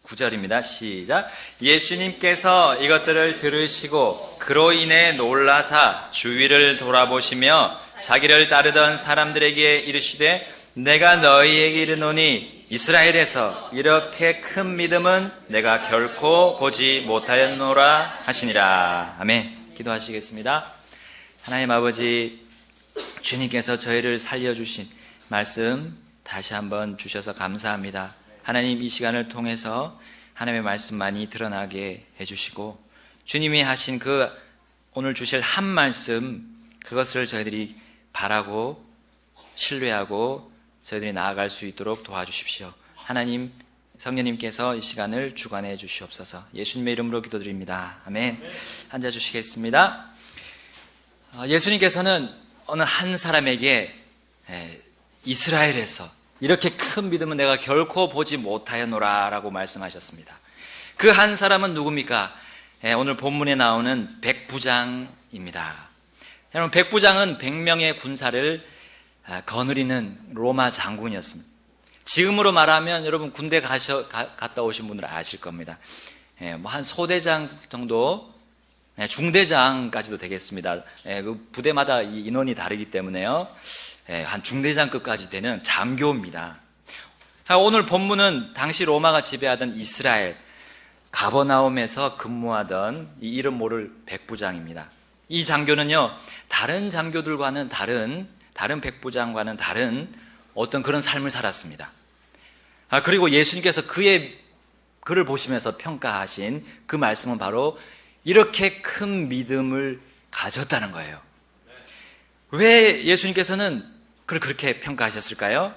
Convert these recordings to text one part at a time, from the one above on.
구절입니다. 시작. 예수님께서 이것들을 들으시고 그로 인해 놀라사 주위를 돌아보시며 자기를 따르던 사람들에게 이르시되 내가 너희에게 이르노니 이스라엘에서 이렇게 큰 믿음은 내가 결코 보지 못하였노라 하시니라. 아멘. 기도하시겠습니다. 하나님 아버지, 주님께서 저희를 살려주신 말씀 다시 한번 주셔서 감사합니다. 하나님, 이 시간을 통해서 하나님의 말씀 많이 드러나게 해주시고 주님이 하신 그 오늘 주실 한 말씀, 그것을 저희들이 바라고 신뢰하고 저희들이 나아갈 수 있도록 도와주십시오. 하나님, 성령님께서 이 시간을 주관해 주시옵소서. 예수님의 이름으로 기도드립니다. 아멘. 앉아주시겠습니다. 예수님께서는 어느 한 사람에게 이스라엘에서 이렇게 큰 믿음은 내가 결코 보지 못하였노라 라고 말씀하셨습니다. 그 한 사람은 누굽니까? 오늘 본문에 나오는 백부장입니다. 여러분, 백부장은 100명의 군사를 거느리는 로마 장군이었습니다. 지금으로 말하면 여러분 군대 갔다 오신 분들은 아실 겁니다. 뭐 한 소대장 정도, 중대장까지도 되겠습니다. 그 부대마다 인원이 다르기 때문에요. 한 중대장급까지 되는 장교입니다. 오늘 본문은 당시 로마가 지배하던 이스라엘 가버나움에서 근무하던 이 이름 모를 백부장입니다. 이 장교는요, 다른 장교들과는 다른 백부장과는 다른 어떤 그런 삶을 살았습니다. 그리고 예수님께서 그를 보시면서 평가하신 그 말씀은 바로 이렇게 큰 믿음을 가졌다는 거예요. 왜 예수님께서는 그를 그렇게 평가하셨을까요?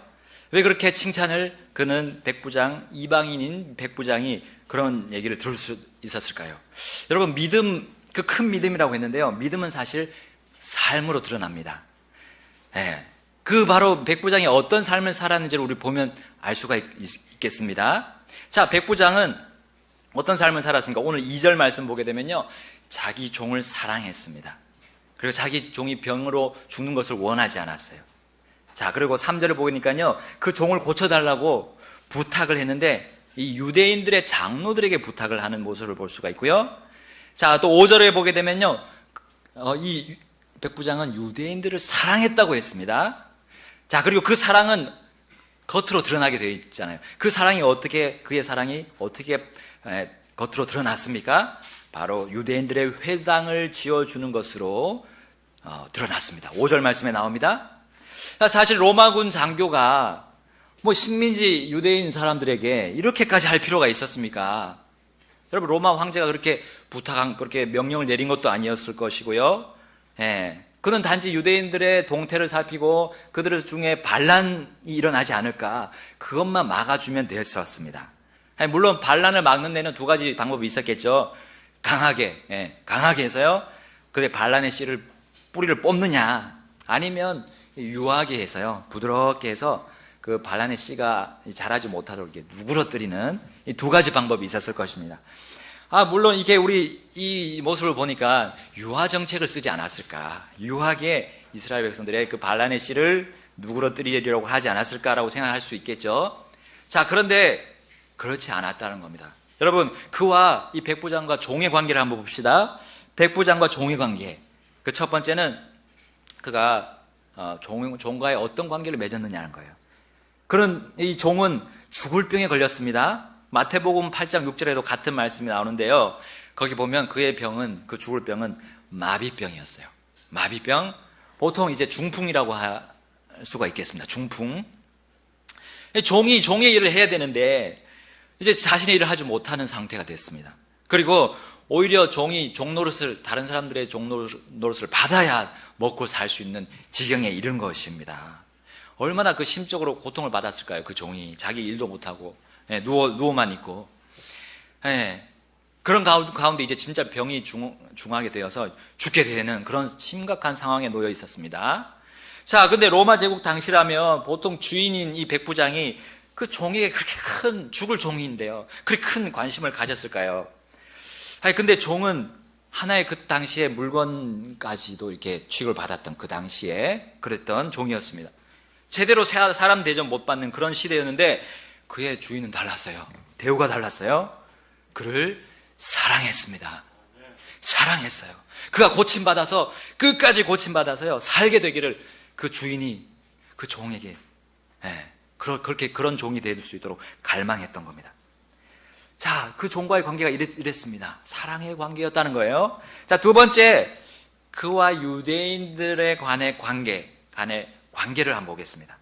왜 그렇게 칭찬을, 그는 백부장, 이방인인 백부장이 그런 얘기를 들을 수 있었을까요? 여러분, 믿음, 그 큰 믿음이라고 했는데요, 믿음은 사실 삶으로 드러납니다. 그 바로 백부장이 어떤 삶을 살았는지를 우리 보면 알 수가 있겠습니다. 자, 백부장은 어떤 삶을 살았습니까? 오늘 2절 말씀 보게 되면요, 자기 종을 사랑했습니다. 그리고 자기 종이 병으로 죽는 것을 원하지 않았어요. 자, 그리고 3절을 보니까요, 그 종을 고쳐달라고 부탁을 했는데 이 유대인들의 장로들에게 부탁을 하는 모습을 볼 수가 있고요. 자, 또 5절에 보게 되면요, 이 백부장은 유대인들을 사랑했다고 했습니다. 자, 그리고 그 사랑은 겉으로 드러나게 되어 있잖아요. 그 사랑이 그의 사랑이 어떻게 겉으로 드러났습니까? 바로 유대인들의 회당을 지어주는 것으로 드러났습니다. 5절 말씀에 나옵니다. 사실 로마군 장교가 뭐 식민지 유대인 사람들에게 이렇게까지 할 필요가 있었습니까? 여러분, 로마 황제가 그렇게 명령을 내린 것도 아니었을 것이고요. 그는 단지 유대인들의 동태를 살피고 그들 중에 반란이 일어나지 않을까, 그것만 막아주면 됐었습니다. 물론 반란을 막는 데는 두 가지 방법이 있었겠죠. 강하게 해서요, 그의 반란의 뿌리를 뽑느냐, 아니면 유하게 해서요, 부드럽게 해서 그 반란의 씨가 자라지 못하도록 이렇게 누그러뜨리는 이 두 가지 방법이 있었을 것입니다. 물론 이게 우리 이 모습을 보니까 유화 정책을 쓰지 않았을까, 유하게 이스라엘 백성들의 그 반란의 씨를 누그러뜨리려고 하지 않았을까라고 생각할 수 있겠죠. 자, 그런데 그렇지 않았다는 겁니다. 여러분, 그와 이 백부장과 종의 관계를 한번 봅시다. 백부장과 종의 관계. 그 첫 번째는 그가 종과의 어떤 관계를 맺었느냐는 거예요. 그런 이 종은 죽을 병에 걸렸습니다. 마태복음 8장 6절에도 같은 말씀이 나오는데요, 거기 보면 그의 병은, 그 죽을 병은 마비병이었어요. 마비병, 보통 이제 중풍이라고 할 수가 있겠습니다. 중풍. 종의 일을 해야 되는데 이제 자신의 일을 하지 못하는 상태가 됐습니다. 그리고 오히려 다른 사람들의 종 노릇을 받아야 먹고 살 수 있는 지경에 이른 것입니다. 얼마나 그 심적으로 고통을 받았을까요? 그 종이 자기 일도 못하고 누워만 있고, 그런 가운데 이제 진짜 병이 중하게 되어서 죽게 되는 그런 심각한 상황에 놓여 있었습니다. 자, 근데 로마 제국 당시라면 보통 주인인 이 백부장이 그 종에게 그렇게 큰, 죽을 종인데요, 그렇게 큰 관심을 가졌을까요? 아니, 근데 종은 하나의 그 당시에 물건까지도 이렇게 취급을 받았던, 그 당시에 그랬던 종이었습니다. 제대로 사람 대접 못 받는 그런 시대였는데 그의 주인은 달랐어요. 대우가 달랐어요. 그를 사랑했습니다. 사랑했어요. 그가 고침받아서, 끝까지 고침받아서요, 살게 되기를 그 주인이 그 종에게, 그렇게 그런 종이 될 수 있도록 갈망했던 겁니다. 자, 그 종과의 관계가 이랬습니다. 사랑의 관계였다는 거예요. 자, 두 번째, 그와 유대인들의 간의 관계를 한번 보겠습니다.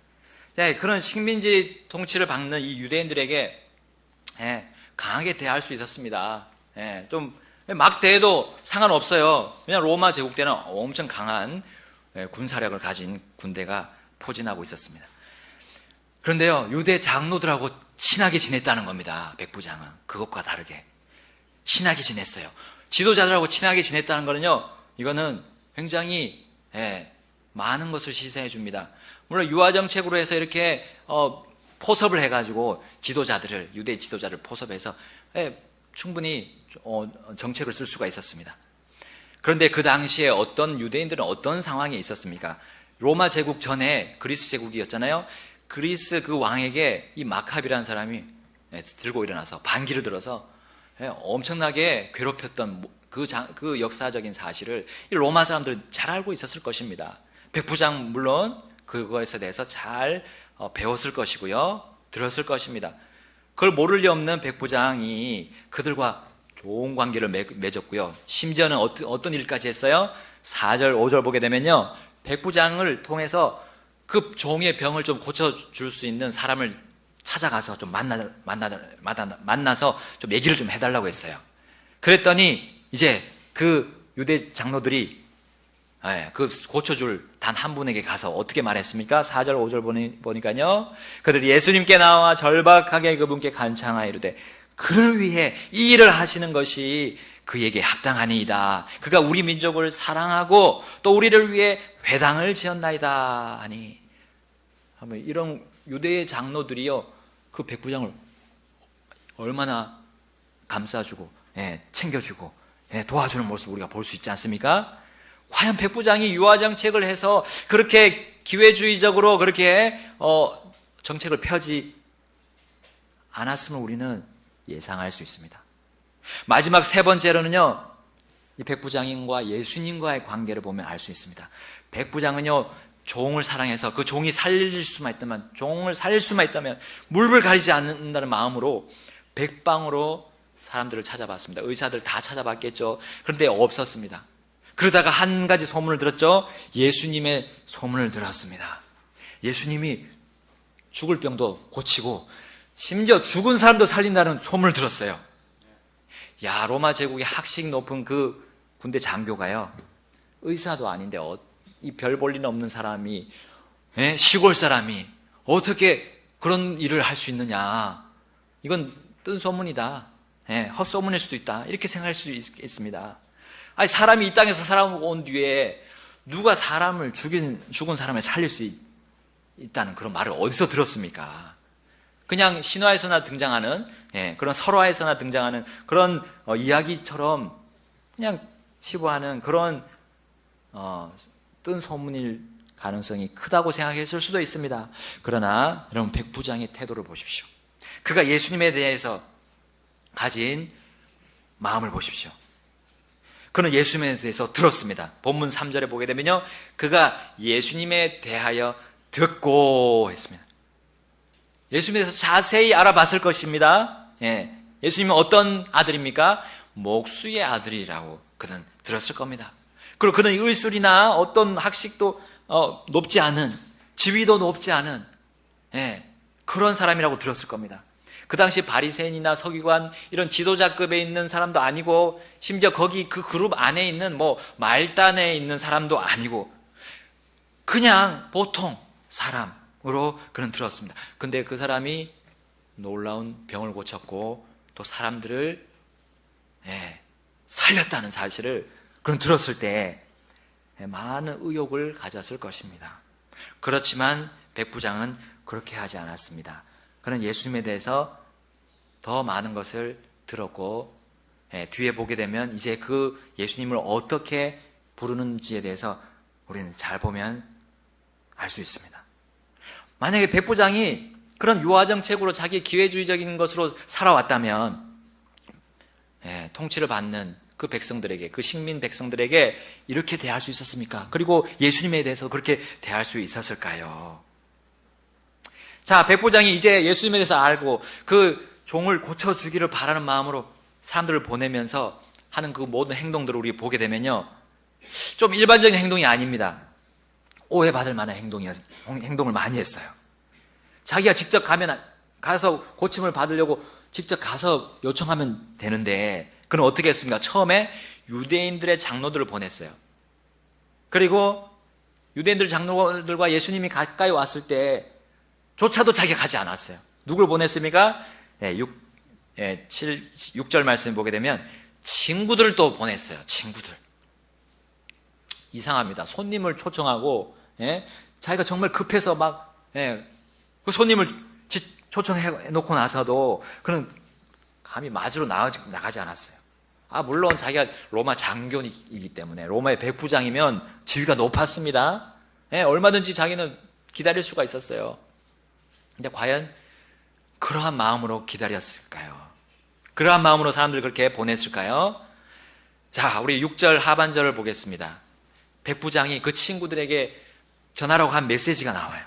자, 그런 식민지 통치를 받는 이 유대인들에게 강하게 대할 수 있었습니다. 좀 막 대해도 상관없어요. 왜냐하면 로마 제국 때는 엄청 강한 군사력을 가진 군대가 포진하고 있었습니다. 그런데요, 유대 장로들하고 친하게 지냈다는 겁니다. 백부장은 그것과 다르게 친하게 지냈어요. 지도자들하고 친하게 지냈다는 거는요, 이거는 굉장히 많은 것을 시사해 줍니다. 물론 유화정책으로 해서 이렇게 포섭을 해가지고 유대 지도자를 포섭해서 충분히 정책을 쓸 수가 있었습니다. 그런데 그 당시에 유대인들은 어떤 상황에 있었습니까? 로마 제국 전에 그리스 제국이었잖아요. 그리스 그 왕에게 이 마카비라는 사람이 들고 일어나서 반기를 들어서 엄청나게 괴롭혔던 그 역사적인 사실을 이 로마 사람들은 잘 알고 있었을 것입니다. 백부장 물론 그것에 대해서 잘 배웠을 것이고요, 들었을 것입니다. 그걸 모를 리 없는 백부장이 그들과 좋은 관계를 맺었고요. 심지어는 어떤 일까지 했어요? 4절, 5절 보게 되면요, 백부장을 통해서 그 종의 병을 좀 고쳐줄 수 있는 사람을 찾아가서 좀 만나서 좀 얘기를 좀 해달라고 했어요. 그랬더니 이제 그 유대 장로들이 그 고쳐줄 단 한 분에게 가서 어떻게 말했습니까? 4절, 5절 보니까요, 그들이 예수님께 나와 절박하게 그분께 간청하여 이르되 그를 위해 이 일을 하시는 것이 그에게 합당하니이다. 그가 우리 민족을 사랑하고 또 우리를 위해 회당을 지었나이다 하니, 이런 유대의 장로들이요, 그 백부장을 얼마나 감싸주고 챙겨주고 도와주는 모습을 우리가 볼 수 있지 않습니까? 과연 백부장이 유화정책을 해서 그렇게 기회주의적으로 그렇게 정책을 펴지 않았음을 우리는 예상할 수 있습니다. 마지막 세 번째로는요, 이 백부장인과 예수님과의 관계를 보면 알 수 있습니다. 백부장은요, 종을 사랑해서 그 종이 종을 살릴 수만 있다면 물불 가리지 않는다는 마음으로 백방으로 사람들을 찾아봤습니다. 의사들 다 찾아봤겠죠. 그런데 없었습니다. 그러다가 한 가지 소문을 들었죠. 예수님의 소문을 들었습니다. 예수님이 죽을 병도 고치고 심지어 죽은 사람도 살린다는 소문을 들었어요. 야, 로마 제국의 학식 높은 그 군대 장교가요, 의사도 아닌데 이 별 볼 일 없는 사람이, 시골 사람이 어떻게 그런 일을 할 수 있느냐, 이건 뜬 소문이다, 헛소문일 수도 있다, 이렇게 생각할 수 있습니다. 아니, 사람이 이 땅에서 살아온 뒤에 누가 죽은 사람을 살릴 수 있다는 그런 말을 어디서 들었습니까? 그냥 신화에서나 등장하는, 그런 설화에서나 등장하는 그런 이야기처럼 그냥 치부하는 그런 뜬 소문일 가능성이 크다고 생각했을 수도 있습니다. 그러나 여러분, 백부장의 태도를 보십시오. 그가 예수님에 대해서 가진 마음을 보십시오. 그는 예수님에 대해서 들었습니다. 본문 3절에 보게 되면요, 그가 예수님에 대하여 듣고 했습니다. 예수님에 대해서 자세히 알아봤을 것입니다. 예수님은 어떤 아들입니까? 목수의 아들이라고 그는 들었을 겁니다. 그리고 그는 의술이나 어떤 학식도 높지 않은, 지위도 높지 않은 그런 사람이라고 들었을 겁니다. 그 당시 바리새인이나 서기관 이런 지도자급에 있는 사람도 아니고, 심지어 거기 그 그룹 안에 있는 말단에 있는 사람도 아니고 그냥 보통 사람으로 그는 들었습니다. 근데 그 사람이 놀라운 병을 고쳤고 또 사람들을 살렸다는 사실을 그는 들었을 때 많은 의욕을 가졌을 것입니다. 그렇지만 백부장은 그렇게 하지 않았습니다. 그는 예수님에 대해서 더 많은 것을 들었고, 뒤에 보게 되면 이제 그 예수님을 어떻게 부르는지에 대해서 우리는 잘 보면 알 수 있습니다. 만약에 백부장이 그런 유화정책으로 자기 기회주의적인 것으로 살아왔다면, 통치를 받는 그 백성들에게, 그 식민 백성들에게 이렇게 대할 수 있었습니까? 그리고 예수님에 대해서 그렇게 대할 수 있었을까요? 자, 백부장이 이제 예수님에 대해서 알고 그 종을 고쳐주기를 바라는 마음으로 사람들을 보내면서 하는 그 모든 행동들을 우리 보게 되면요, 좀 일반적인 행동이 아닙니다. 오해받을 만한 행동을 많이 했어요. 자기가 직접 가서 고침을 받으려고 직접 가서 요청하면 되는데, 그는 어떻게 했습니까? 처음에 유대인들의 장로들을 보냈어요. 그리고 유대인들 장로들과 예수님이 가까이 왔을 때 조차도 자기가 가지 않았어요. 누굴 보냈습니까? 6절 말씀 보게 되면 친구들을 또 보냈어요. 친구들. 이상합니다. 손님을 초청하고, 자기가 정말 급해서 그 손님을 초청해 놓고 나서도 그는 감히 맞으러 나가지 않았어요. 물론 자기가 로마 장교이기 때문에, 로마의 백부장이면 지위가 높았습니다. 얼마든지 자기는 기다릴 수가 있었어요. 근데 과연 그러한 마음으로 기다렸을까요? 그러한 마음으로 사람들을 그렇게 보냈을까요? 자, 우리 6절 하반절을 보겠습니다. 백부장이 그 친구들에게 전하라고 한 메시지가 나와요.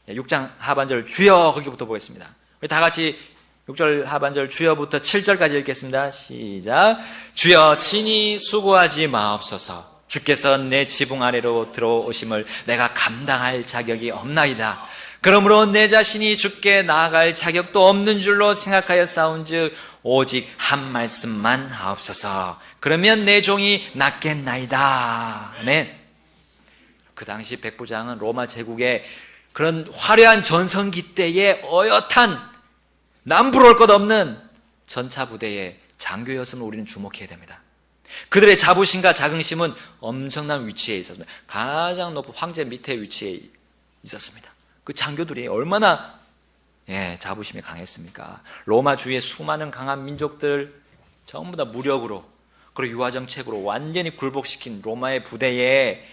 6장 하반절 주여, 거기부터 보겠습니다. 우리 다 같이 6절 하반절 주여부터 7절까지 읽겠습니다. 시작. 주여, 친히 수고하지 마옵소서. 주께서 내 지붕 아래로 들어오심을 내가 감당할 자격이 없나이다. 그러므로 내 자신이 주께 나아갈 자격도 없는 줄로 생각하여 싸운즉 오직 한 말씀만 하옵소서. 그러면 내 종이 낫겠나이다. 아멘. 그 당시 백부장은 로마 제국의 그런 화려한 전성기 때의 어엿한 남부러울 것 없는 전차 부대의 장교였음을 우리는 주목해야 됩니다. 그들의 자부심과 자긍심은 엄청난 위치에 있었습니다. 가장 높은 황제 밑에 위치에 있었습니다. 그 장교들이 얼마나 자부심이 강했습니까? 로마 주위의 수많은 강한 민족들 전부 다 무력으로, 그리고 유화정책으로 완전히 굴복시킨 로마의 부대의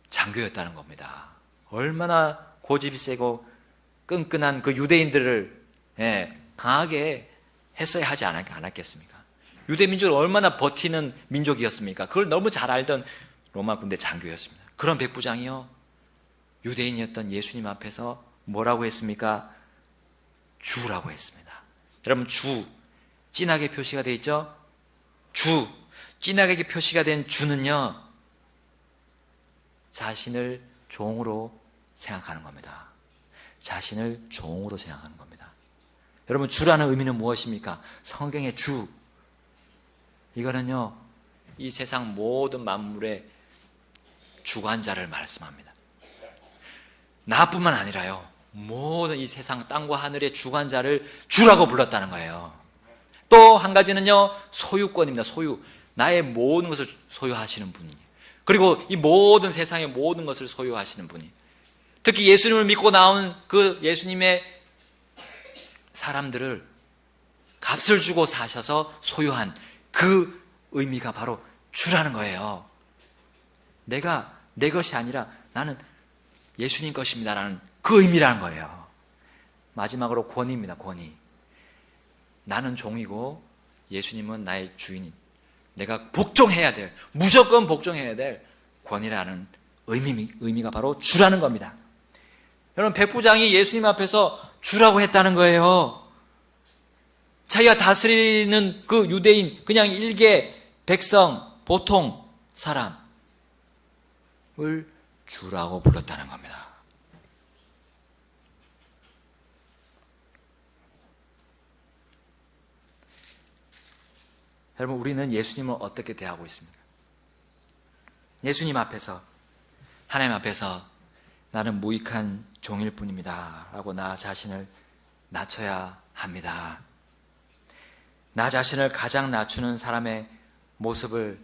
장교였다는 겁니다. 얼마나 고집이 세고 끈끈한 그 유대인들을 강하게 했어야 하지 않았겠습니까? 유대 민족을 얼마나 버티는 민족이었습니까? 그걸 너무 잘 알던 로마 군대 장교였습니다. 그런 백부장이요, 유대인이었던 예수님 앞에서 뭐라고 했습니까? 주라고 했습니다. 여러분, 주, 진하게 표시가 되어 있죠? 주, 진하게 표시가 된 주는요, 자신을 종으로 생각하는 겁니다. 자신을 종으로 생각하는 겁니다. 여러분, 주라는 의미는 무엇입니까? 성경의 주, 이거는요, 이 세상 모든 만물의 주관자를 말씀합니다. 나뿐만 아니라요, 모든 이 세상 땅과 하늘의 주관자를 주라고 불렀다는 거예요. 또 한 가지는요, 소유권입니다. 소유. 나의 모든 것을 소유하시는 분이, 그리고 이 모든 세상의 모든 것을 소유하시는 분이, 특히 예수님을 믿고 나온 그 예수님의 사람들을 값을 주고 사셔서 소유한 그 의미가 바로 주라는 거예요. 내가 내 것이 아니라 나는 예수님 것입니다라는 그 의미라는 거예요. 마지막으로 권위입니다. 권위. 나는 종이고 예수님은 나의 주인인, 내가 복종해야 될, 무조건 복종해야 될 권위라는 의미가 바로 주라는 겁니다. 여러분, 백부장이 예수님 앞에서 주라고 했다는 거예요. 자기가 다스리는 그 유대인, 그냥 일개 백성, 보통 사람을 주라고 불렀다는 겁니다. 여러분, 우리는 예수님을 어떻게 대하고 있습니까? 예수님 앞에서, 하나님 앞에서 나는 무익한 종일 뿐입니다 라고 나 자신을 낮춰야 합니다. 나 자신을 가장 낮추는 사람의 모습을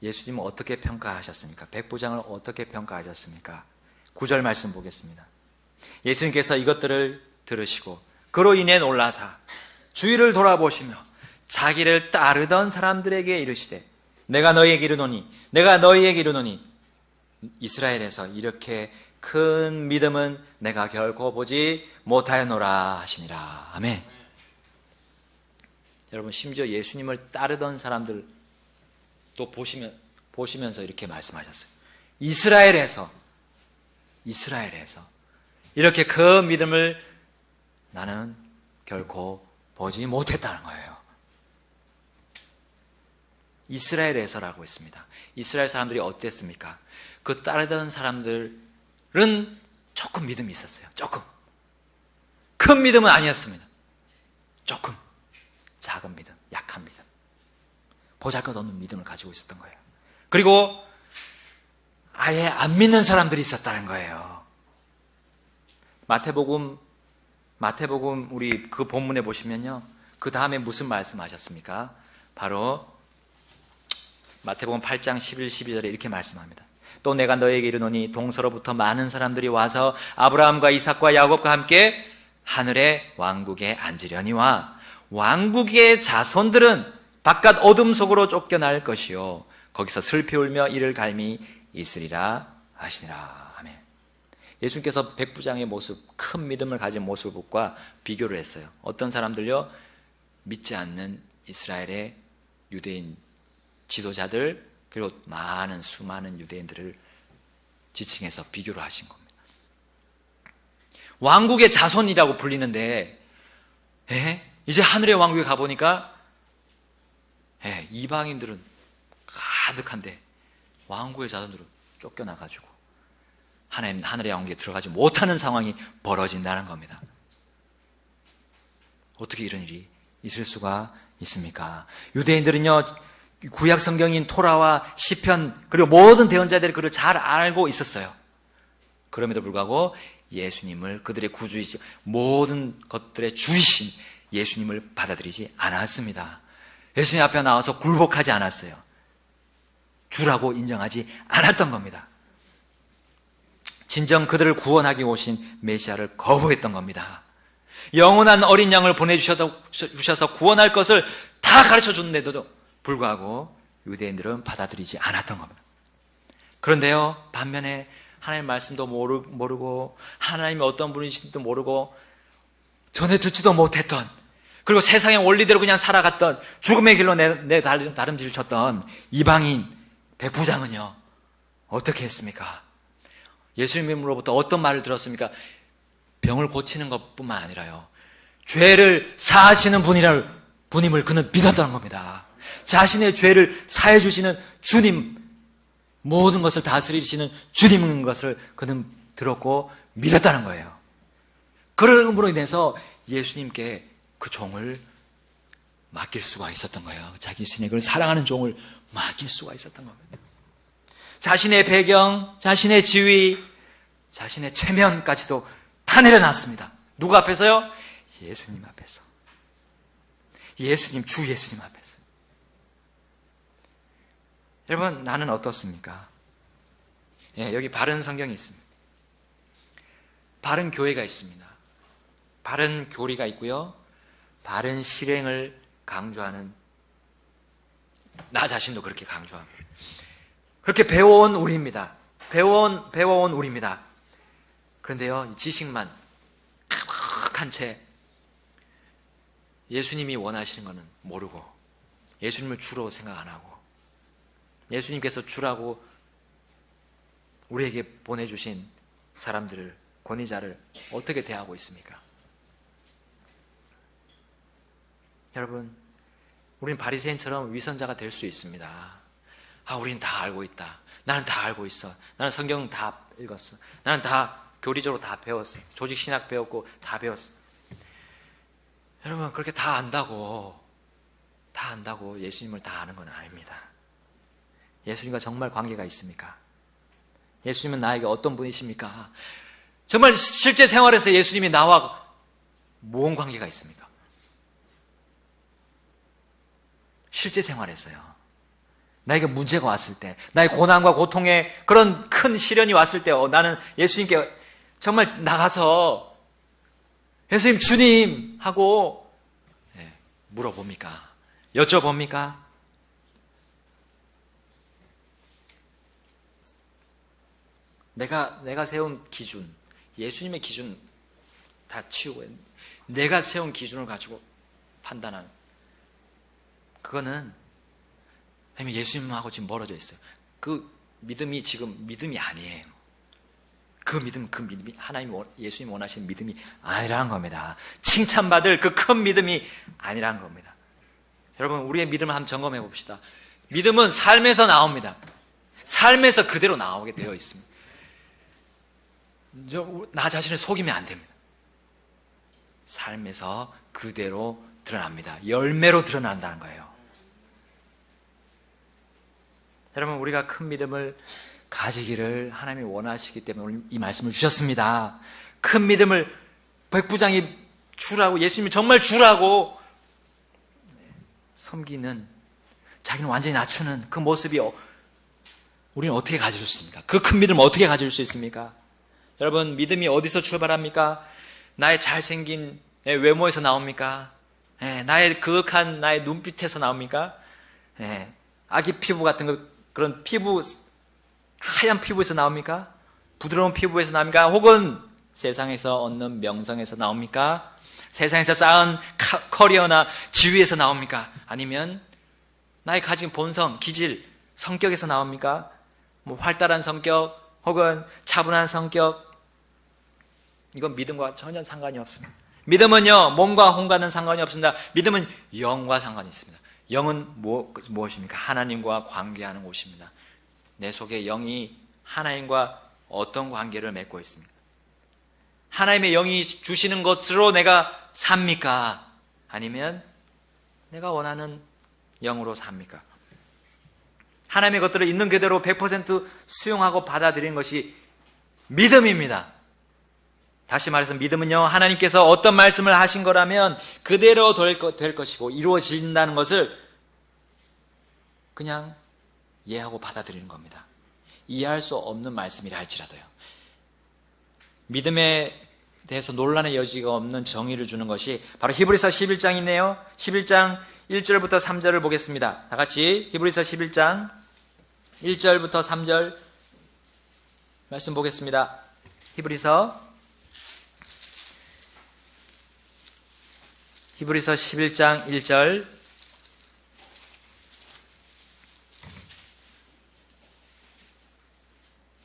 예수님은 어떻게 평가하셨습니까? 백부장을 어떻게 평가하셨습니까? 9절 말씀 보겠습니다. 예수님께서 이것들을 들으시고 그로 인해 놀라사 주위를 돌아보시며 자기를 따르던 사람들에게 이르시되 내가 너희에게 이르노니 이스라엘에서 이렇게 큰 믿음은 내가 결코 보지 못하였노라 하시니라. 아멘. 여러분, 심지어 예수님을 따르던 사람들 또 보시면서 이렇게 말씀하셨어요. 이스라엘에서 이렇게 큰 믿음을 나는 결코 보지 못했다는 거예요. 이스라엘에서라고 했습니다. 이스라엘 사람들이 어땠습니까? 그 따르던 사람들은 조금 믿음이 있었어요. 조금. 큰 믿음은 아니었습니다. 조금. 작은 믿음, 약한 믿음. 보잘것없는 믿음을 가지고 있었던 거예요. 그리고 아예 안 믿는 사람들이 있었다는 거예요. 마태복음 우리 그 본문에 보시면요, 그 다음에 무슨 말씀하셨습니까? 바로 마태복음 8장 11, 12절에 이렇게 말씀합니다. 또 내가 너에게 이르노니 동서로부터 많은 사람들이 와서 아브라함과 이삭과 야곱과 함께 하늘의 왕국에 앉으려니와 왕국의 자손들은 바깥 어둠 속으로 쫓겨날 것이요 거기서 슬피 울며 이를 갈미 있으리라 하시니라. 아멘. 예수님께서 백부장의 모습, 큰 믿음을 가진 모습과 비교를 했어요. 어떤 사람들요, 믿지 않는 이스라엘의 유대인 지도자들, 그리고 수많은 유대인들을 지칭해서 비교를 하신 겁니다. 왕국의 자손이라고 불리는데 이제 하늘의 왕국에 가보니까 이방인들은 가득한데 왕국의 자손들은 쫓겨나가지고 하늘의 왕국에 들어가지 못하는 상황이 벌어진다는 겁니다. 어떻게 이런 일이 있을 수가 있습니까? 유대인들은요, 구약 성경인 토라와 시편 그리고 모든 대언자들이 그를 잘 알고 있었어요. 그럼에도 불구하고 예수님을, 그들의 구주이신, 모든 것들의 주이신 예수님을 받아들이지 않았습니다. 예수님 앞에 나와서 굴복하지 않았어요. 주라고 인정하지 않았던 겁니다. 진정 그들을 구원하기 오신 메시아를 거부했던 겁니다. 영원한 어린 양을 보내주셔서 구원할 것을 다 가르쳐 줬는데도 불구하고 유대인들은 받아들이지 않았던 겁니다. 그런데요, 반면에 하나님의 말씀도 모르고 하나님이 어떤 분이신지도 모르고 전에 듣지도 못했던, 그리고 세상의 원리대로 그냥 살아갔던, 죽음의 길로 내 다름질을 쳤던 이방인 백부장은요 어떻게 했습니까? 예수님으로부터 어떤 말을 들었습니까? 병을 고치는 것뿐만 아니라요, 죄를 사하시는 분임을 그는 믿었다는 겁니다. 자신의 죄를 사해 주시는 주님, 모든 것을 다스리시는 주님인 것을 그는 들었고 믿었다는 거예요. 그러므로 인해서 예수님께 그 종을 맡길 수가 있었던 거예요. 자기 신의 그 사랑하는 종을 맡길 수가 있었던 겁니다. 자신의 배경, 자신의 지위, 자신의 체면까지도 다 내려놨습니다. 누구 앞에서요? 예수님 앞에서. 주 예수님 앞에서. 여러분, 나는 어떻습니까? 여기 바른 성경이 있습니다. 바른 교회가 있습니다. 바른 교리가 있고요, 바른 실행을 강조하는 나 자신도 그렇게 강조합니다. 그렇게 배워온 우리입니다. 배워온 우리입니다. 그런데요, 이 지식만 가득한 채 예수님이 원하시는 것은 모르고, 예수님을 주로 생각 안 하고, 예수님께서 주라고 우리에게 보내주신 사람들을, 권위자를 어떻게 대하고 있습니까? 여러분, 우린 바리새인처럼 위선자가 될 수 있습니다. 우린 다 알고 있다. 나는 다 알고 있어. 나는 성경 다 읽었어. 나는 다 교리적으로 다 배웠어. 조직 신학 배웠고 다 배웠어. 여러분, 그렇게 다 안다고 예수님을 다 아는 건 아닙니다. 예수님과 정말 관계가 있습니까? 예수님은 나에게 어떤 분이십니까? 정말 실제 생활에서 예수님이 나와 무슨 관계가 있습니까? 실제 생활에서요, 나에게 문제가 왔을 때, 나의 고난과 고통에 그런 큰 시련이 왔을 때 나는 예수님께 정말 나가서 예수님, 주님 하고 물어봅니까? 여쭤봅니까? 내가 세운 기준, 예수님의 기준 다 치우고 내가 세운 기준을 가지고 판단하는, 그거는 예수님하고 지금 멀어져 있어요. 그 믿음이 지금 믿음이 아니에요. 그 믿음이 예수님이 원하시는 믿음이 아니라는 겁니다. 칭찬받을 그 큰 믿음이 아니라는 겁니다. 여러분, 우리의 믿음을 한번 점검해 봅시다. 믿음은 삶에서 나옵니다. 삶에서 그대로 나오게 되어 있습니다. 나 자신을 속이면 안 됩니다. 삶에서 그대로 드러납니다. 열매로 드러난다는 거예요. 여러분, 우리가 큰 믿음을 가지기를 하나님이 원하시기 때문에 오늘 이 말씀을 주셨습니다. 큰 믿음을 백부장이 주라고, 예수님이 정말 주라고 섬기는, 자기는 완전히 낮추는 그 모습이 우리는 어떻게 가질 수 있습니까? 그 큰 믿음을 어떻게 가질 수 있습니까? 여러분, 믿음이 어디서 출발합니까? 나의 잘생긴 외모에서 나옵니까? 나의 그윽한 나의 눈빛에서 나옵니까? 아기 피부 같은 그런 피부, 하얀 피부에서 나옵니까? 부드러운 피부에서 나옵니까? 혹은 세상에서 얻는 명성에서 나옵니까? 세상에서 쌓은 커리어나 지위에서 나옵니까? 아니면 나의 가진 본성, 기질, 성격에서 나옵니까? 활달한 성격 혹은 차분한 성격, 이건 믿음과 전혀 상관이 없습니다. 믿음은요, 몸과 혼과는 상관이 없습니다. 믿음은 영과 상관이 있습니다. 영은 무엇입니까? 하나님과 관계하는 곳입니다. 내 속에 영이 하나님과 어떤 관계를 맺고 있습니까? 하나님의 영이 주시는 것으로 내가 삽니까? 아니면 내가 원하는 영으로 삽니까? 하나님의 것들을 있는 그대로 100% 수용하고 받아들이는 것이 믿음입니다. 다시 말해서 믿음은요, 하나님께서 어떤 말씀을 하신 거라면 그대로 될 것이고 이루어진다는 것을 그냥 이해하고 받아들이는 겁니다. 이해할 수 없는 말씀이라 할지라도요. 믿음에 대해서 논란의 여지가 없는 정의를 주는 것이 바로 히브리서 11장이네요. 11장 1절부터 3절을 보겠습니다. 다 같이 히브리서 11장 1절부터 3절 말씀 보겠습니다. 히브리서 11장 1절,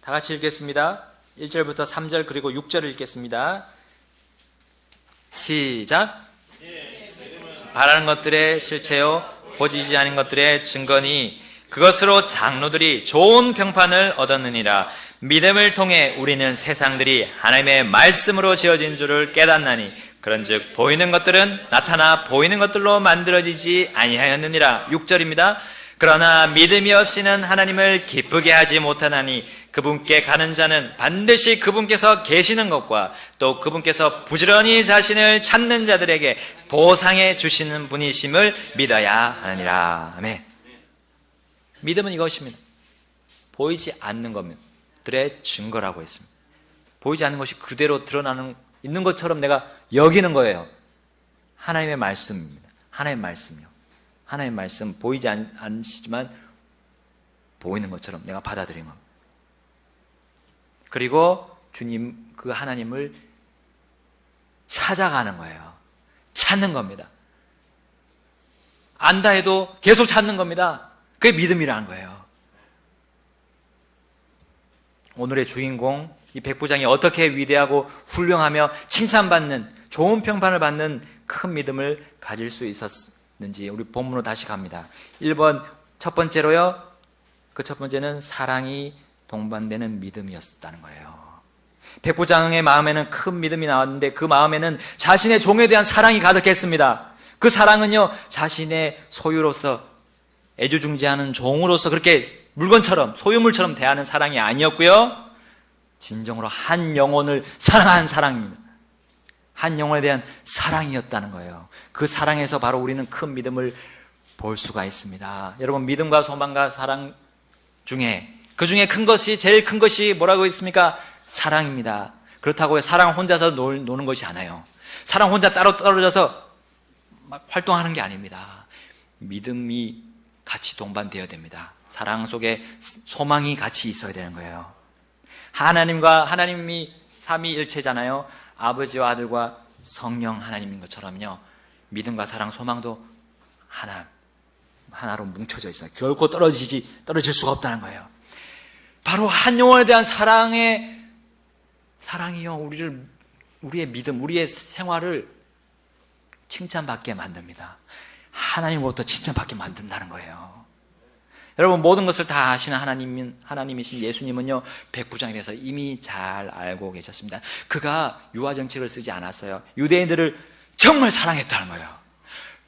다 같이 읽겠습니다. 1절부터 3절 그리고 6절을 읽겠습니다. 시작. 바라는 것들의 실체요 보이지 않는 것들의 증거니 그것으로 장로들이 좋은 평판을 얻었느니라. 믿음을 통해 우리는 세상들이 하나님의 말씀으로 지어진 줄을 깨닫나니 그런즉 보이는 것들은 나타나 보이는 것들로 만들어지지 아니하였느니라. 6절입니다. 그러나 믿음이 없이는 하나님을 기쁘게 하지 못하나니 그분께 가는 자는 반드시 그분께서 계시는 것과 또 그분께서 부지런히 자신을 찾는 자들에게 보상해 주시는 분이심을 믿어야 하느니라. 아멘. 믿음은 이것입니다. 보이지 않는 것들의 증거라고 했습니다. 보이지 않는 것이 그대로 드러나는 있는 것처럼 내가 여기는 거예요. 하나님의 말씀입니다. 하나님의 말씀이요. 하나님의 말씀 보이지 않으시지만 보이는 것처럼 내가 받아들이는 겁니다. 그리고 주님, 그 하나님을 찾아가는 거예요. 찾는 겁니다. 안다 해도 계속 찾는 겁니다. 그게 믿음이라는 거예요. 오늘의 주인공 이 백부장이 어떻게 위대하고 훌륭하며 칭찬받는 좋은 평판을 받는 큰 믿음을 가질 수 있었는지 우리 본문으로 다시 갑니다. 1번 첫 번째로요. 그 첫 번째는 사랑이 동반되는 믿음이었다는 거예요. 백부장의 마음에는 큰 믿음이 나왔는데 그 마음에는 자신의 종에 대한 사랑이 가득했습니다. 그 사랑은요, 자신의 소유로서 애주중지하는 종으로서 그렇게 물건처럼 소유물처럼 대하는 사랑이 아니었고요, 진정으로 한 영혼을 사랑한 사랑입니다. 한 영혼에 대한 사랑이었다는 거예요. 그 사랑에서 바로 우리는 큰 믿음을 볼 수가 있습니다. 여러분, 믿음과 소망과 사랑 중에 그 중에 큰 것이, 제일 큰 것이 뭐라고 있습니까? 사랑입니다. 그렇다고 사랑 혼자서 노는 것이 아니에요. 사랑 혼자 따로 떨어져서 막 활동하는 게 아닙니다. 믿음이 같이 동반되어야 됩니다. 사랑 속에 소망이 같이 있어야 되는 거예요. 하나님이 삼위일체잖아요. 아버지와 아들과 성령 하나님인 것처럼요, 믿음과 사랑, 소망도 하나로 뭉쳐져 있어요. 결코 떨어질 수가 없다는 거예요. 바로 한 영혼에 대한 사랑이요, 우리의 믿음, 우리의 생활을 칭찬받게 만듭니다. 하나님으로부터 칭찬받게 만든다는 거예요. 여러분, 모든 것을 다 아시는 하나님이신 예수님은요, 백부장에 대해서 이미 잘 알고 계셨습니다. 그가 유아정책을 쓰지 않았어요. 유대인들을 정말 사랑했다는 거예요.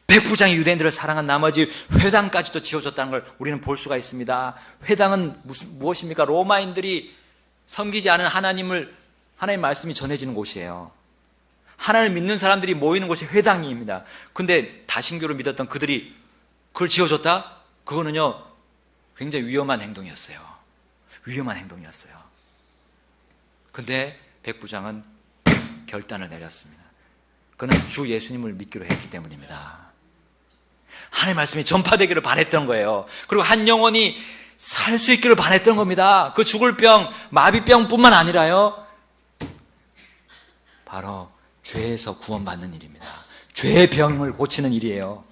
백부장이 유대인들을 사랑한 나머지 회당까지도 지어줬다는 걸 우리는 볼 수가 있습니다. 회당은 무엇입니까? 로마인들이 섬기지 않은 하나님 말씀이 전해지는 곳이에요. 하나님을 믿는 사람들이 모이는 곳이 회당입니다. 근데 다신교를 믿었던 그들이 그걸 지어줬다? 그거는요, 굉장히 위험한 행동이었어요. 근데 백부장은 결단을 내렸습니다. 그는 주 예수님을 믿기로 했기 때문입니다. 하나님의 말씀이 전파되기를 바랬던 거예요. 그리고 한 영혼이 살 수 있기를 바랬던 겁니다. 그 죽을 병, 마비병뿐만 아니라요, 바로 죄에서 구원받는 일입니다. 죄의 병을 고치는 일이에요.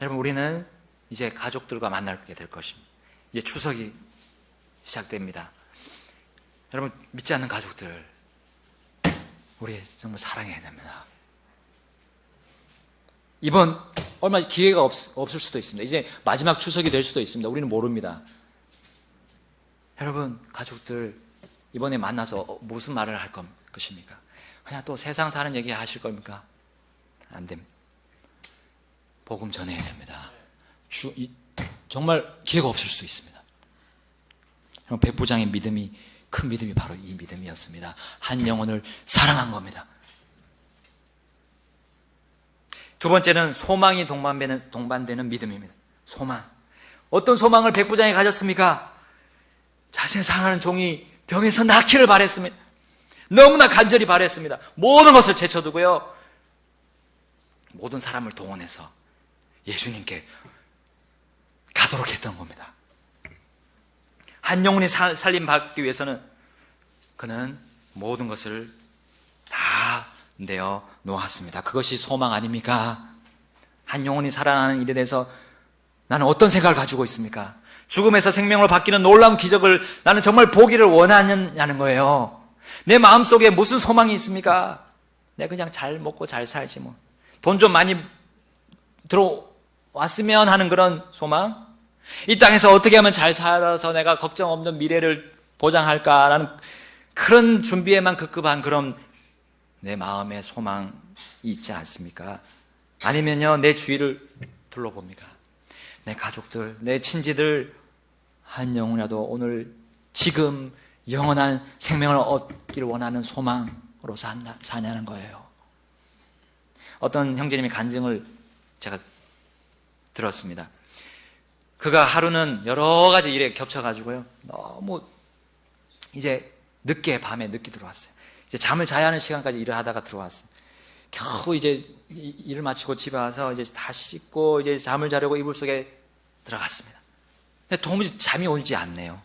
여러분, 우리는 이제 가족들과 만나게 될 것입니다. 이제 추석이 시작됩니다. 여러분, 믿지 않는 가족들, 우리 정말 사랑해야 됩니다. 이번 얼마 기회가 없을 수도 있습니다. 이제 마지막 추석이 될 수도 있습니다. 우리는 모릅니다. 여러분, 가족들 이번에 만나서 무슨 말을 할 것입니까? 그냥 또 세상 사는 얘기 하실 겁니까? 안 됩니다. 복음 전해야 됩니다. 정말 기회가 없을 수 있습니다. 백부장의 믿음이, 큰 믿음이 바로 이 믿음이었습니다. 한 영혼을 사랑한 겁니다. 두 번째는 소망이 동반되는 믿음입니다. 소망. 어떤 소망을 백부장이 가졌습니까? 자신의 사랑하는 종이 병에서 낫기를 바랬습니다. 너무나 간절히 바랬습니다. 모든 것을 제쳐두고요, 모든 사람을 동원해서 예수님께 가도록 했던 겁니다. 한 영혼이 살림받기 위해서는 그는 모든 것을 다 내어 놓았습니다. 그것이 소망 아닙니까? 한 영혼이 살아나는 일에 대해서 나는 어떤 생각을 가지고 있습니까? 죽음에서 생명으로 바뀌는 놀라운 기적을 나는 정말 보기를 원하느냐는 거예요. 내 마음속에 무슨 소망이 있습니까? 내가 그냥 잘 먹고 잘 살지 뭐, 돈 좀 많이 들어왔으면 하는 그런 소망? 이 땅에서 어떻게 하면 잘 살아서 내가 걱정 없는 미래를 보장할까라는 그런 준비에만 급급한 그런 내 마음의 소망이 있지 않습니까? 아니면요, 내 주위를 둘러봅니까? 내 가족들, 내 친지들 한 영혼이라도 오늘 지금 영원한 생명을 얻기를 원하는 소망으로 사냐는 거예요. 어떤 형제님의 간증을 제가 들었습니다. 그가 하루는 여러 가지 일에 겹쳐가지고요, 너무 이제 밤에 늦게 들어왔어요. 이제 잠을 자야 하는 시간까지 일을 하다가 들어왔어요. 겨우 이제 일을 마치고 집에 와서 이제 다 씻고 이제 잠을 자려고 이불 속에 들어갔습니다. 근데 도무지 잠이 오지 않네요.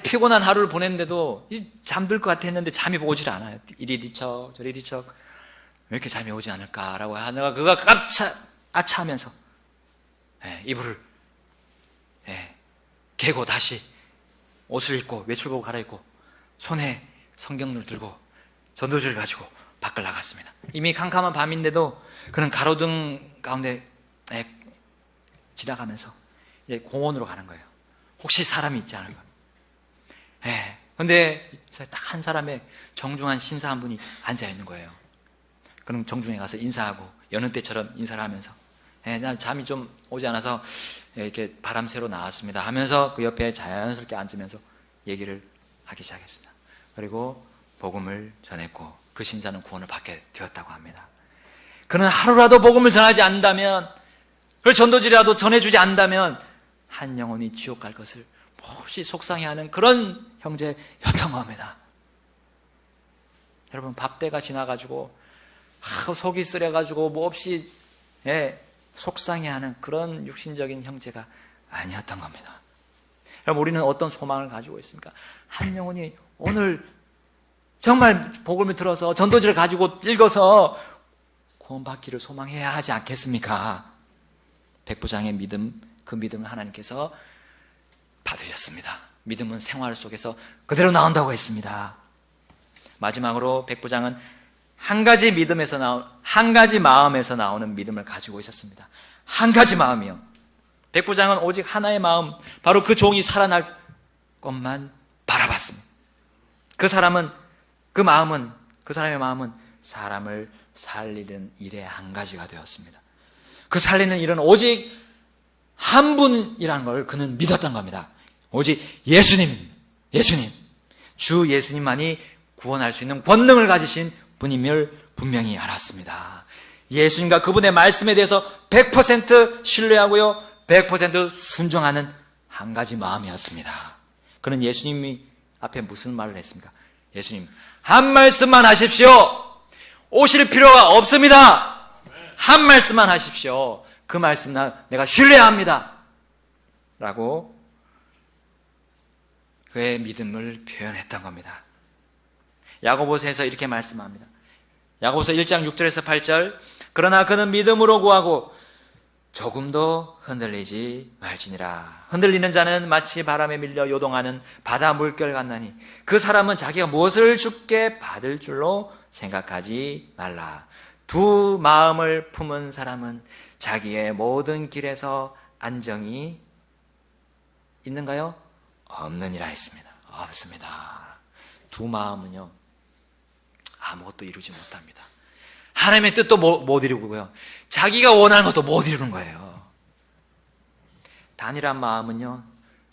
피곤한 하루를 보냈는데도 잠들 것 같아 했는데 잠이 오질 않아요. 이리 뒤척 저리 뒤척, 왜 이렇게 잠이 오지 않을까라고 하다가 그가 아차하면서 이불을 개고 다시 옷을 입고 외출복을 갈아입고 손에 성경을 들고 전도지를 가지고 밖을 나갔습니다. 이미 캄캄한 밤인데도 그는 가로등 가운데 지나가면서 이제 공원으로 가는 거예요. 혹시 사람이 있지 않을까. 그런데 딱 한 사람의 정중한 신사 한 분이 앉아 있는 거예요. 그는 정중에 가서 인사하고 여느 때처럼 인사를 하면서 난 잠이 좀 오지 않아서 이렇게 바람 쐬러 나왔습니다 하면서 그 옆에 자연스럽게 앉으면서 얘기를 하기 시작했습니다. 그리고 복음을 전했고 그 신사는 구원을 받게 되었다고 합니다. 그는 하루라도 복음을 전하지 않는다면, 그 전도지라도 전해주지 않는다면 한 영혼이 지옥 갈 것을 몹시 속상해하는 그런 형제였던 겁니다. 여러분, 밥때가 지나가지고 속이 쓰려가지고 몹시 속상해하는 그런 육신적인 형제가 아니었던 겁니다. 여러분, 우리는 어떤 소망을 가지고 있습니까? 한 영혼이 오늘 정말 복음을 들어서 전도지를 가지고 읽어서 구원받기를 소망해야 하지 않겠습니까? 백부장의 믿음, 그 믿음을 하나님께서 받으셨습니다. 믿음은 생활 속에서 그대로 나온다고 했습니다. 마지막으로 백부장은 한 가지 마음에서 나오는 믿음을 가지고 있었습니다. 한 가지 마음이요. 백부장은 오직 하나의 마음, 바로 그 종이 살아날 것만 바라봤습니다. 그 사람의 마음은 사람을 살리는 일의 한 가지가 되었습니다. 그 살리는 일은 오직 한 분이라는 걸 그는 믿었던 겁니다. 오직 예수님, 주 예수님만이 구원할 수 있는 권능을 가지신 분임을 분명히 알았습니다. 예수님과 그분의 말씀에 대해서 100% 신뢰하고요, 100% 순종하는 한 가지 마음이었습니다. 그는 예수님이 앞에 무슨 말을 했습니까? 예수님, 한 말씀만 하십시오. 오실 필요가 없습니다. 한 말씀만 하십시오. 그 말씀 내가 신뢰합니다. 라고 그의 믿음을 표현했던 겁니다. 야고보서에서 이렇게 말씀합니다. 야고보서 1장 6절에서 8절, 그러나 그는 믿음으로 구하고 조금도 흔들리지 말지니라. 흔들리는 자는 마치 바람에 밀려 요동하는 바다 물결 같나니 그 사람은 자기가 무엇을 주께 받을 줄로 생각하지 말라. 두 마음을 품은 사람은 자기의 모든 길에서 안정이 있는가요? 없느니라 했습니다. 없습니다. 두 마음은요, 아무것도 이루지 못합니다. 하나님의 뜻도 못 이루고요, 자기가 원하는 것도 못 이루는 거예요. 단일한 마음은요,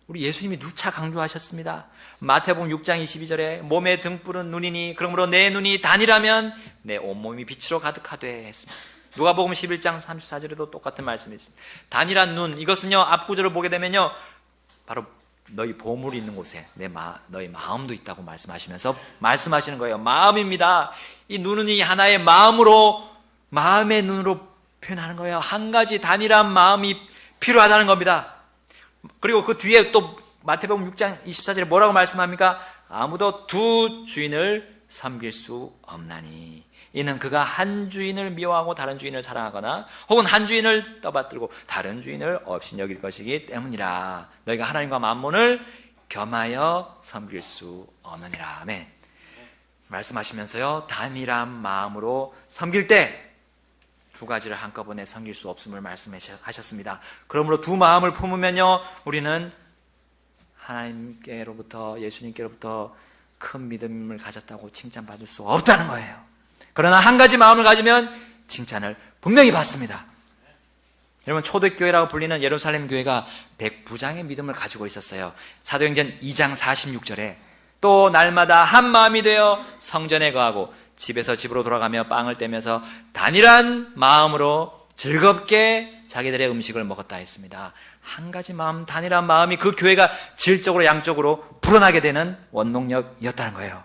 우리 예수님이 누차 강조하셨습니다. 마태복음 6장 22절에 몸에 등불은 눈이니 그러므로 내 눈이 단일하면 내 온몸이 빛으로 가득하되 했습니다. 누가복음 11장 34절에도 똑같은 말씀이 있습니다. 단일한 눈, 이것은요, 앞구절을 보게 되면요, 바로 너희 보물이 있는 곳에 너희 마음도 있다고 말씀하시면서 말씀하시는 거예요. 마음입니다. 이 눈은 이 하나의 마음의 눈으로 표현하는 거예요. 한 가지 단일한 마음이 필요하다는 겁니다. 그리고 그 뒤에 또 마태복음 6장 24절에 뭐라고 말씀합니까? 아무도 두 주인을 섬길 수 없나니 이는 그가 한 주인을 미워하고 다른 주인을 사랑하거나 혹은 한 주인을 떠받들고 다른 주인을 업신여길 것이기 때문이라. 너희가 하나님과 만몬을 겸하여 섬길 수 없느니라. 아멘. 말씀하시면서요, 단일한 마음으로 섬길 때 두 가지를 한꺼번에 섬길 수 없음을 말씀하셨습니다. 그러므로 두 마음을 품으면요, 우리는 하나님께로부터, 예수님께로부터 큰 믿음을 가졌다고 칭찬받을 수 없다는 거예요. 그러나 한 가지 마음을 가지면 칭찬을 분명히 받습니다. 여러분, 초대교회라고 불리는 예루살렘 교회가 백부장의 믿음을 가지고 있었어요. 사도행전 2장 46절에 또 날마다 한 마음이 되어 성전에 거하고 집에서 집으로 돌아가며 빵을 떼면서 단일한 마음으로 즐겁게 자기들의 음식을 먹었다 했습니다. 한 가지 마음, 단일한 마음이 그 교회가 질적으로 양적으로 불어나게 되는 원동력이었다는 거예요.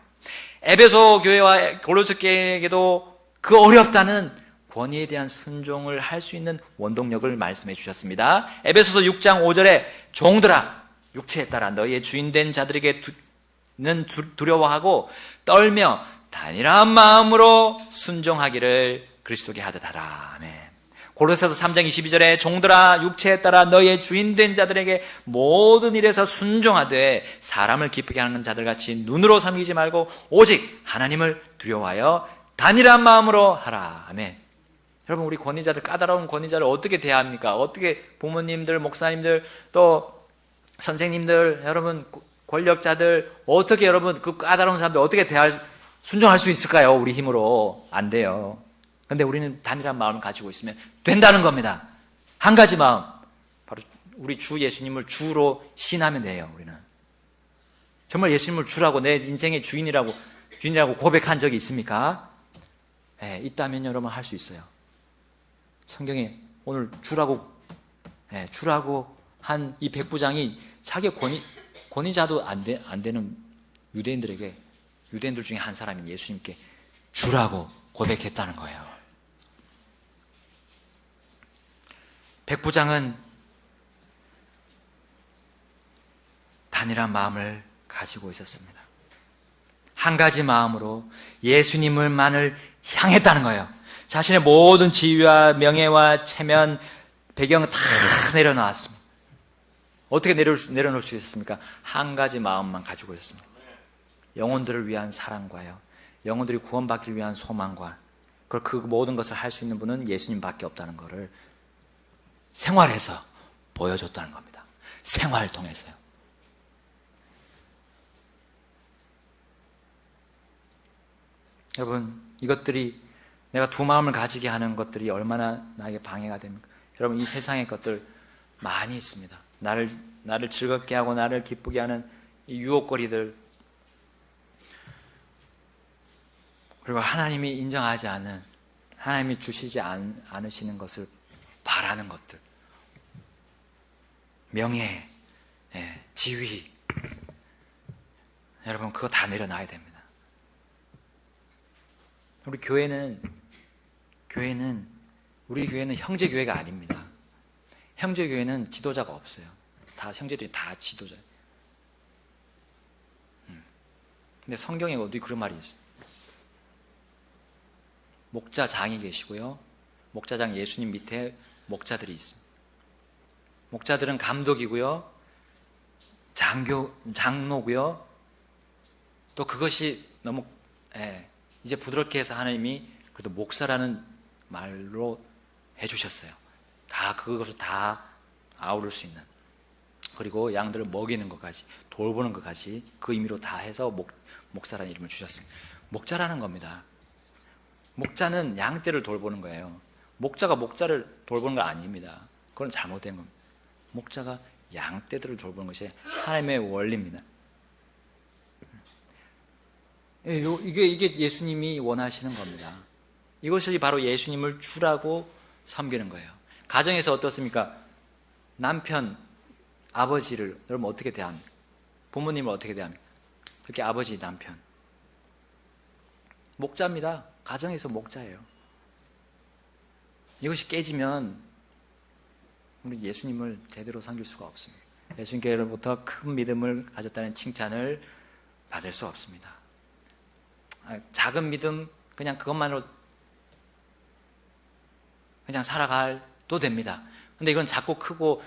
에베소 교회와 골로새 교회에게도 그 어렵다는 권위에 대한 순종을 할 수 있는 원동력을 말씀해 주셨습니다. 에베소서 6장 5절에 종들아, 육체에 따라 너희의 주인된 자들에게는 두려워하고 떨며 단일한 마음으로 순종하기를 그리스도께 하듯 하라. 아멘. 골로새서 3장 22절에 종들아, 육체에 따라 너희의 주인된 자들에게 모든 일에서 순종하되 사람을 기쁘게 하는 자들같이 눈으로 섬기지 말고 오직 하나님을 두려워하여 단일한 마음으로 하라. 아멘. 여러분, 우리 권위자들, 까다로운 권위자를 어떻게 대합니까? 어떻게 부모님들, 목사님들, 또 선생님들, 여러분 권력자들, 어떻게 여러분 그 까다로운 사람들 어떻게 순종할 수 있을까요? 우리 힘으로 안 돼요. 근데 우리는 단일한 마음을 가지고 있으면 된다는 겁니다. 한 가지 마음, 바로 우리 주 예수님을 주로 신하면 돼요. 우리는 정말 예수님을 주라고, 내 인생의 주인이라고 고백한 적이 있습니까? 네, 있다면 여러분 할 수 있어요. 성경에 오늘 주라고 한 이 백부장이 자기의 권위자도 안 되는 유대인들 중에 한 사람이 예수님께 주라고 고백했다는 거예요. 백부장은 단일한 마음을 가지고 있었습니다. 한 가지 마음으로 예수님을만을 향했다는 거예요. 자신의 모든 지위와 명예와 체면, 배경은 다 내려놓았습니다. 어떻게 내려놓을 수 있었습니까? 한 가지 마음만 가지고 있었습니다. 영혼들을 위한 사랑과요, 영혼들이 구원받기를 위한 소망과, 그 모든 것을 할 수 있는 분은 예수님밖에 없다는 것을 생활에서 보여줬다는 겁니다. 생활을 통해서요. 여러분, 이것들이 내가 두 마음을 가지게 하는 것들이 얼마나 나에게 방해가 됩니까? 여러분, 이 세상의 것들 많이 있습니다. 나를 즐겁게 하고 나를 기쁘게 하는 이 유혹거리들, 그리고 하나님이 인정하지 않은, 하나님이 주시지 않으시는 것을 바라는 것들, 명예, 지위, 여러분 그거 다 내려놔야 됩니다. 우리 교회는 형제교회가 아닙니다. 형제교회는 지도자가 없어요. 다 형제들이 다 지도자예요. 근데 성경에 어디 그런 말이 있어요? 목자장이 계시고요, 목자장 예수님 밑에 목자들이 있습니다. 목자들은 감독이고요, 장로고요, 또 그것이 너무 이제 부드럽게 해서 하나님이 그래도 목사라는 말로 해주셨어요. 다 그것을 다 아우를 수 있는, 그리고 양들을 먹이는 것까지, 돌보는 것까지 그 의미로 다 해서 목사라는 이름을 주셨습니다. 목자라는 겁니다. 목자는 양떼를 돌보는 거예요. 목자가 목자를 돌보는 거 아닙니다. 그건 잘못된 겁니다. 목자가 양떼들을 돌보는 것이 하나님의 원리입니다. 이게 예수님이 원하시는 겁니다. 이것이 바로 예수님을 주라고 섬기는 거예요. 가정에서 어떻습니까? 남편, 아버지를 여러분 어떻게 대합니까? 부모님을 어떻게 대합니까? 특히 아버지, 남편. 목자입니다. 가정에서 목자예요. 이것이 깨지면 우리 예수님을 제대로 섬길 수가 없습니다. 예수님께로부터 큰 믿음을 가졌다는 칭찬을 받을 수 없습니다. 작은 믿음, 그냥 그것만으로 그냥 살아가도 됩니다. 근데 이건 작고 크고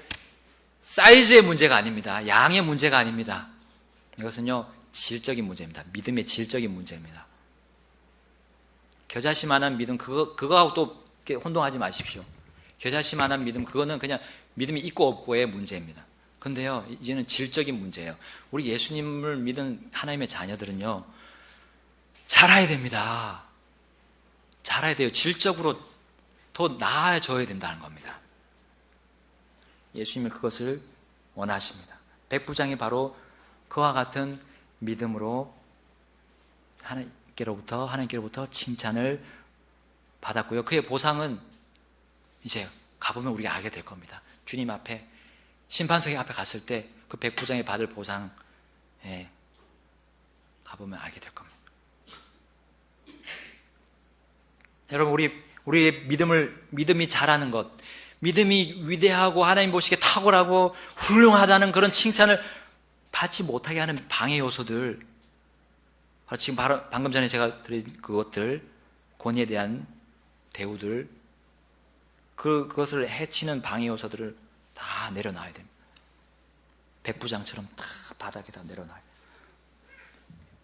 사이즈의 문제가 아닙니다. 양의 문제가 아닙니다. 이것은요, 질적인 문제입니다. 믿음의 질적인 문제입니다. 겨자씨만한 믿음, 그거하고 또 혼동하지 마십시오. 겨자씨만한 믿음, 그거는 그냥 믿음이 있고 없고의 문제입니다. 근데요, 이제는 질적인 문제예요. 우리 예수님을 믿은 하나님의 자녀들은요, 자라야 됩니다. 자라야 돼요. 질적으로 더 나아져야 된다는 겁니다. 예수님은 그것을 원하십니다. 백부장이 바로 그와 같은 믿음으로 하나님께로부터 칭찬을 받았고요. 그의 보상은 이제 가보면 우리가 알게 될 겁니다. 주님 앞에, 심판석 앞에 갔을 때 그 백부장이 받을 보상, 가보면 알게 될 겁니다. 여러분, 우리의 믿음이 자라는 것, 믿음이 위대하고 하나님 보시기에 탁월하고 훌륭하다는 그런 칭찬을 받지 못하게 하는 방해 요소들, 방금 전에 제가 드린 그것들, 권위에 대한 대우들, 그것을 해치는 방해 요소들을 다 내려놔야 됩니다. 백부장처럼 다 바닥에다 내려놔요.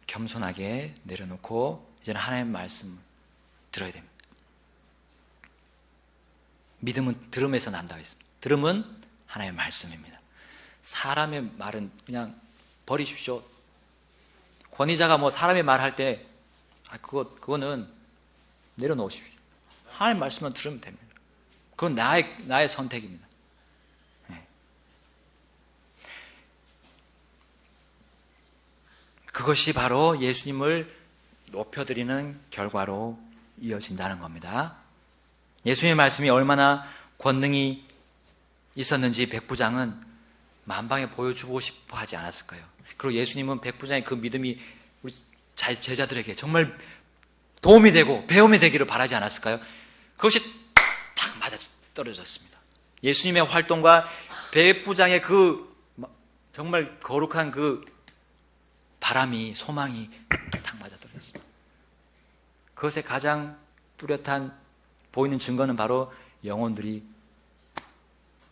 겸손하게 내려놓고 이제는 하나님의 말씀을 들어야 됩니다. 믿음은 들음에서 난다고 했습니다. 들음은 하나님의 말씀입니다. 사람의 말은 그냥 버리십시오. 권위자가 사람의 말 할 때 그거는 내려놓으십시오. 하나님의 말씀만 들으면 됩니다. 그건 나의 선택입니다. 그것이 바로 예수님을 높여드리는 결과로 이어진다는 겁니다. 예수님의 말씀이 얼마나 권능이 있었는지 백부장은 만방에 보여주고 싶어 하지 않았을까요? 그리고 예수님은 백부장의 그 믿음이 우리 제자들에게 정말 도움이 되고 배움이 되기를 바라지 않았을까요? 그것이 탁 맞아 떨어졌습니다. 예수님의 활동과 백부장의 그 정말 거룩한 그 바람이, 소망이 탁 맞아 떨어졌습니다. 그것의 가장 뚜렷한 보이는 증거는 바로 영혼들이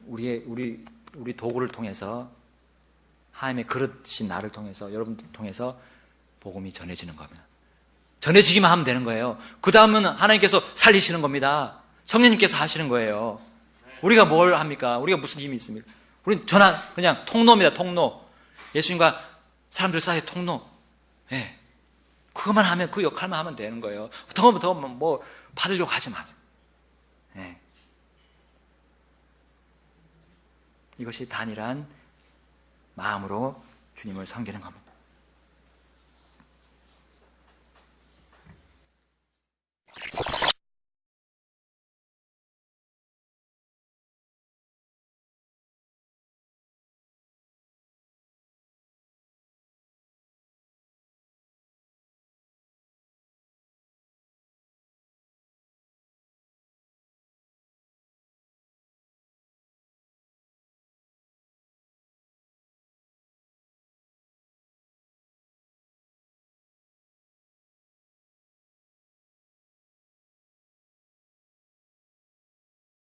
우리 도구를 통해서, 하나님의 그릇인 나를 통해서, 여러분들 통해서 복음이 전해지는 겁니다. 전해지기만 하면 되는 거예요. 그 다음은 하나님께서 살리시는 겁니다. 성령님께서 하시는 거예요. 우리가 뭘 합니까? 우리가 무슨 힘이 있습니까? 우리는 그냥 통로입니다. 통로. 예수님과 사람들 사이의 통로. 예. 그것만 하면, 그 역할만 하면 되는 거예요. 더 뭐 받으려고 하지 마세요. 예. 이것이 단일한 마음으로 주님을 섬기는 겁니다.